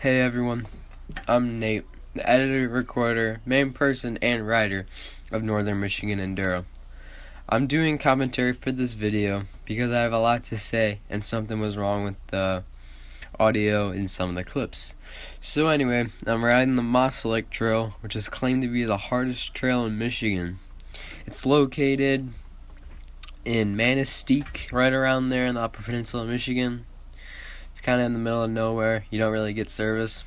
Hey everyone, I'm Nate, the editor, recorder, main person, and writer of Northern Michigan Enduro. I'm doing commentary for this video because I have a lot to say and something was wrong with the audio in some of the clips. So anyway, I'm riding the Moss Lake Trail, which is claimed to be the hardest trail in Michigan. It's located in Manistique, right around there in the Upper Peninsula of Michigan. It's kind of in the middle of nowhere. You don't really get service.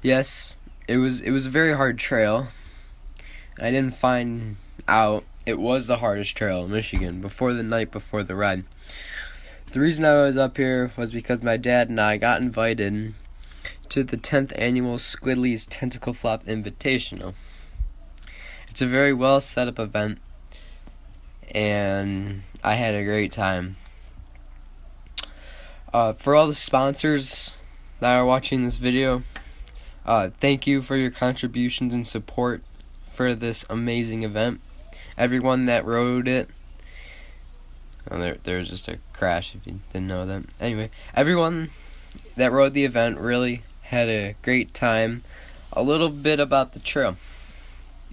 Yes, it was a very hard trail. I didn't find out it was the hardest trail in Michigan before the night before the ride. The reason I was up here was because my dad and I got invited to the 10th annual Squidley's Tentacle Flop Invitational. It's a very well set up event, and I had a great time. For all the sponsors that are watching this video, thank you for your contributions and support for this amazing event. Everyone that rode it, there was just a crash if you didn't know that. Anyway, everyone that rode the event really had a great time. A little bit about the trail.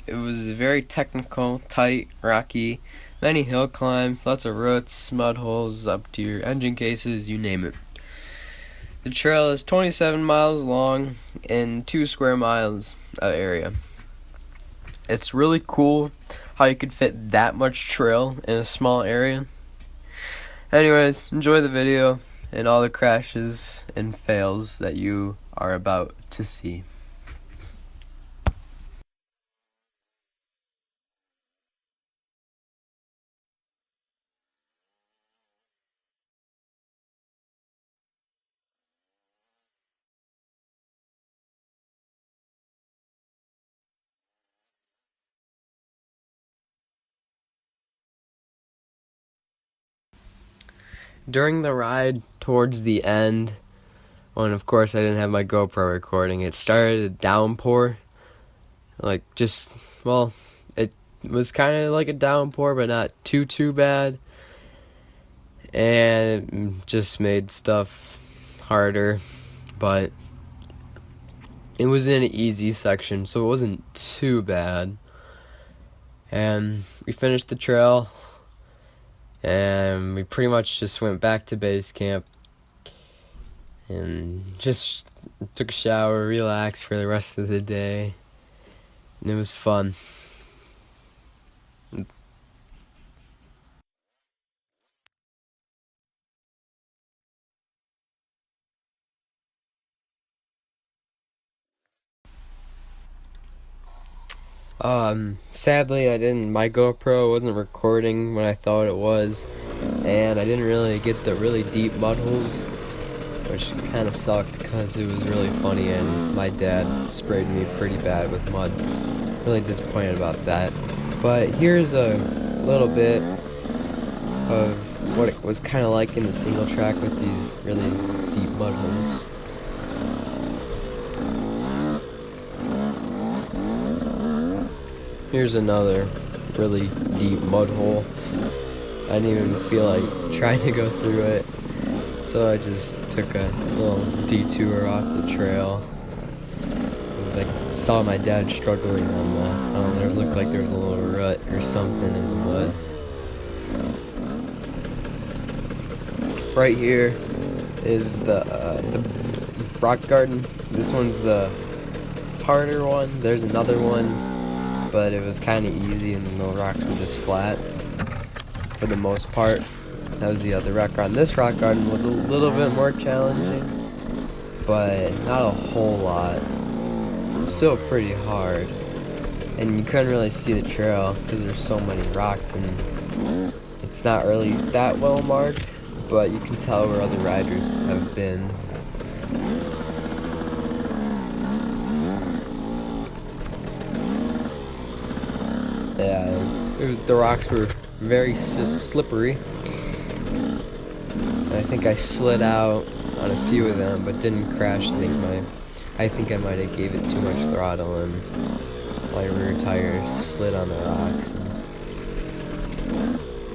It was very technical, tight, rocky, many hill climbs, lots of roots, mud holes up to your engine cases, you name it. The trail is 27 miles long and 2 square miles of area. It's really cool how you could fit that much trail in a small area. Anyways, enjoy the video and all the crashes and fails that you are about to see. During the ride, towards the end, when of course I didn't have my GoPro recording, it started to downpour. It was kind of like a downpour, but not too bad. And it just made stuff harder, but it was in an easy section, so it wasn't too bad. And we finished the trail, and we pretty much just went back to base camp and just took a shower, relaxed for the rest of the day, and it was fun. Sadly my GoPro wasn't recording when I thought it was, and I didn't really get the really deep mud holes, which kind of sucked because it was really funny and my dad sprayed me pretty bad with mud. Really disappointed about that. But here's a little bit of what it was kind of like in the single track with these really deep mud holes. Here's another really deep mud hole. I didn't even feel like trying to go through it, so I just took a little detour off the trail. I saw my dad struggling on there looked like there was a little rut or something in the mud. Right here is the rock garden. This one's the harder one. There's another one, but it was kind of easy and the rocks were just flat for the most part. That was the other rock garden. This rock garden was a little bit more challenging, but not a whole lot. It was still pretty hard, and you couldn't really see the trail because there's so many rocks and it's not really that well marked, but you can tell where other riders have been. Yeah, the rocks were very slippery. I think I slid out on a few of them, but didn't crash. I think I might have gave it too much throttle, and my rear tire slid on the rocks.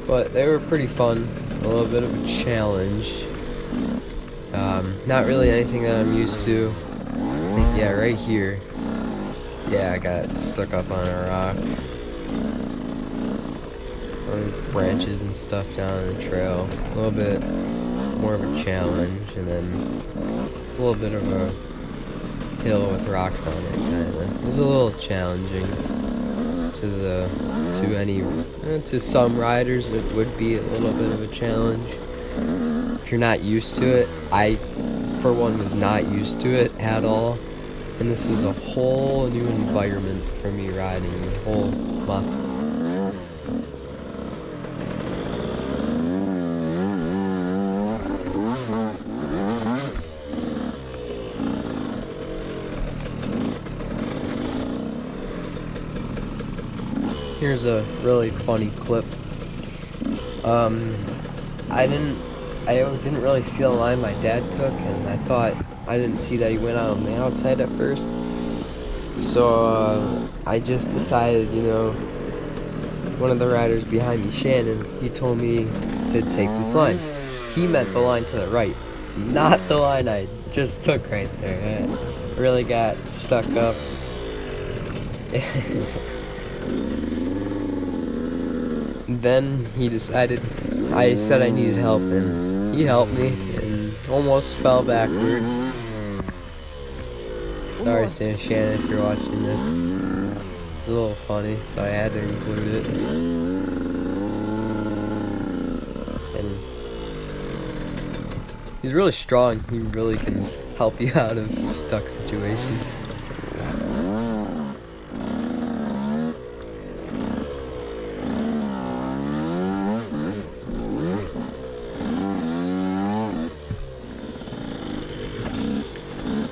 But they were pretty fun. A little bit of a challenge. Not really anything that I'm used to. think, yeah, right here. Yeah, I got stuck up on a rock. Branches and stuff down the trail. A little bit more of a challenge, and then a little bit of a hill with rocks on it, kinda. It was a little challenging to some riders. It would be a little bit of a challenge if you're not used to it. I, for one, was not used to it at all, and this was a whole new environment for me riding the whole month. Here's a really funny clip. I didn't really see the line my dad took, and I didn't see that he went out on the outside at first. So I just decided, one of the riders behind me, Shannon, he told me to take this line. He meant the line to the right, not the line I just took right there. I really got stuck up. Then I said I needed help, and he helped me and almost fell backwards. Sorry, Shannon, if you're watching this. It's a little funny, so I had to include it. And he's really strong. He really can help you out of stuck situations.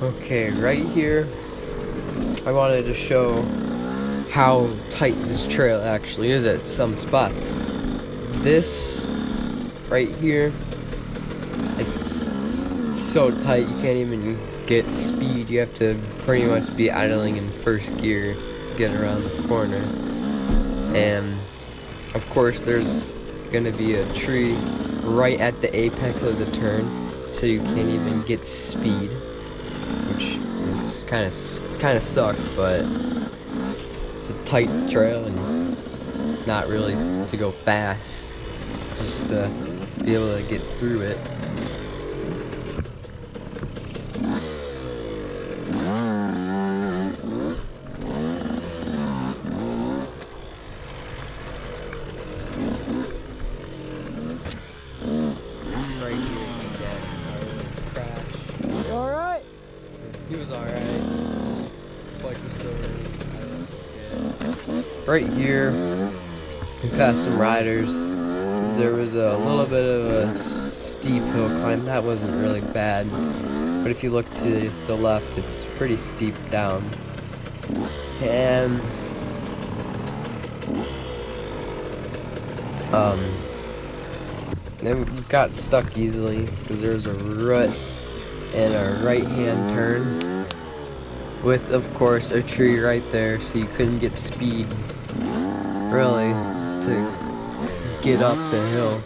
Okay, right here, I wanted to show how tight this trail actually is at some spots. This right here, it's so tight you can't even get speed. You have to pretty much be idling in first gear to get around the corner. And of course there's gonna be a tree right at the apex of the turn, so you can't even get speed, which is kind of sucked, but it's a tight trail and it's not really to go fast, just to be able to get through it. Right here, my dad crashed. Alright? He was alright. Bike was still running. Yeah. Right here, we passed some riders. There was a little bit of a steep hill climb. That wasn't really bad. But if you look to the left, it's pretty steep down. And then we got stuck easily because there was a rut and a right-hand turn with, of course, a tree right there, so you couldn't get speed really to get up the hill.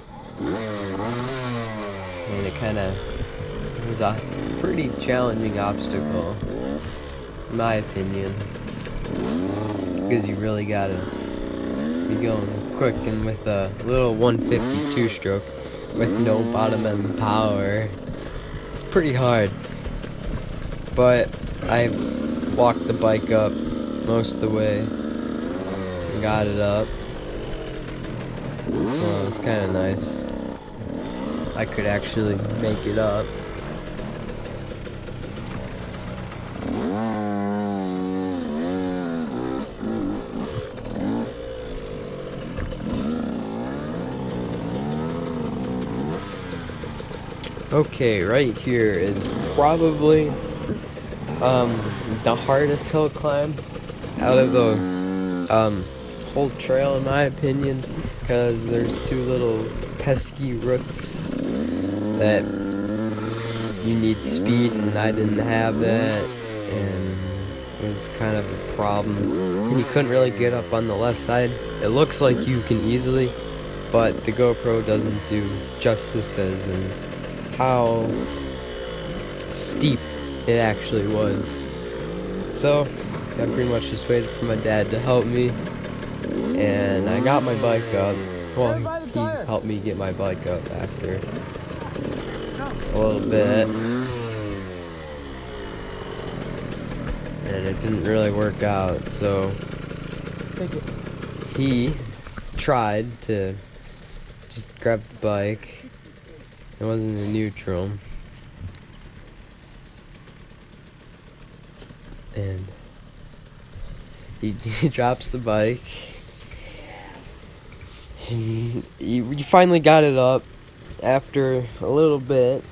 And it was a pretty challenging obstacle, in my opinion, because you really gotta be going quick, and with a little 152 stroke with no bottom end power, it's pretty hard. But I walked the bike up most of the way and got it up, so it was kind of nice. I could actually make it up. Okay, right here is probably the hardest hill climb out of the whole trail, in my opinion, because there's two little pesky roots that you need speed, and I didn't have that, and it was kind of a problem. And you couldn't really get up on the left side. It looks like you can easily, but the GoPro doesn't do justice as in how steep it actually was. So I pretty much just waited for my dad to help me, and I got my bike up. Well, he helped me get my bike up after a little bit, and it didn't really work out, so he tried to just grab the bike. It wasn't in neutral, and he drops the bike, and he finally got it up after a little bit.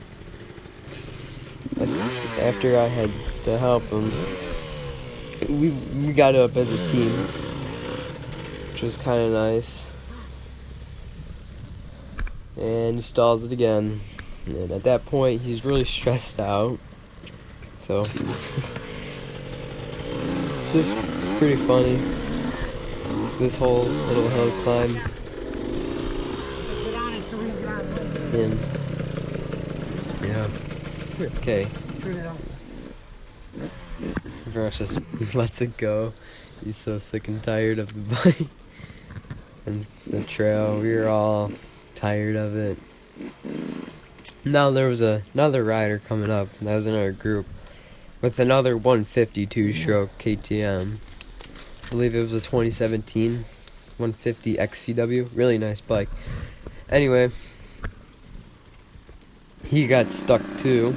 After I had to help him, we got it up as a team, which was kind of nice. And he stalls it again, and at that point he's really stressed out, so it's just pretty funny, this whole little hill climb. And yeah, okay, versus lets it go. He's so sick and tired of the bike and the trail. We were all tired of it. Now there was another rider coming up, and that was in our group, with another 152 stroke KTM. I believe it was a 2017 150 XCW. Really nice bike. Anyway, he got stuck too,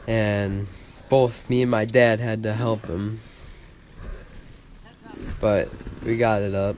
and both me and my dad had to help him, but we got it up.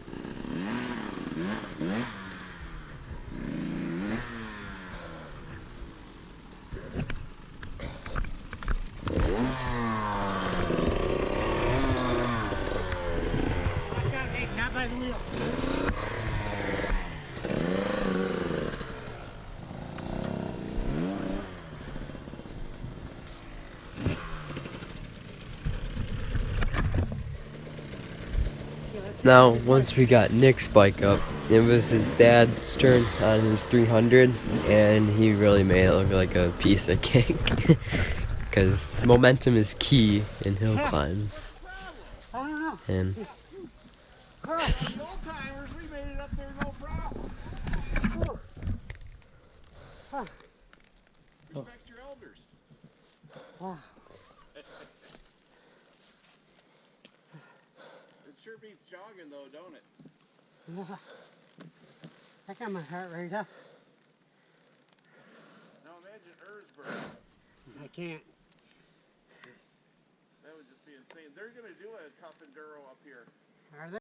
Now, once we got Nick's bike up, it was his dad's turn on his 300, and he really made it look like a piece of cake. Because momentum is key in hill climbs. And Respect your elders. It sure beats jogging though, don't it? I got my heart rate up. Now imagine Erzberg. I can't. That would just be insane. They're going to do a tough enduro up here. Are they?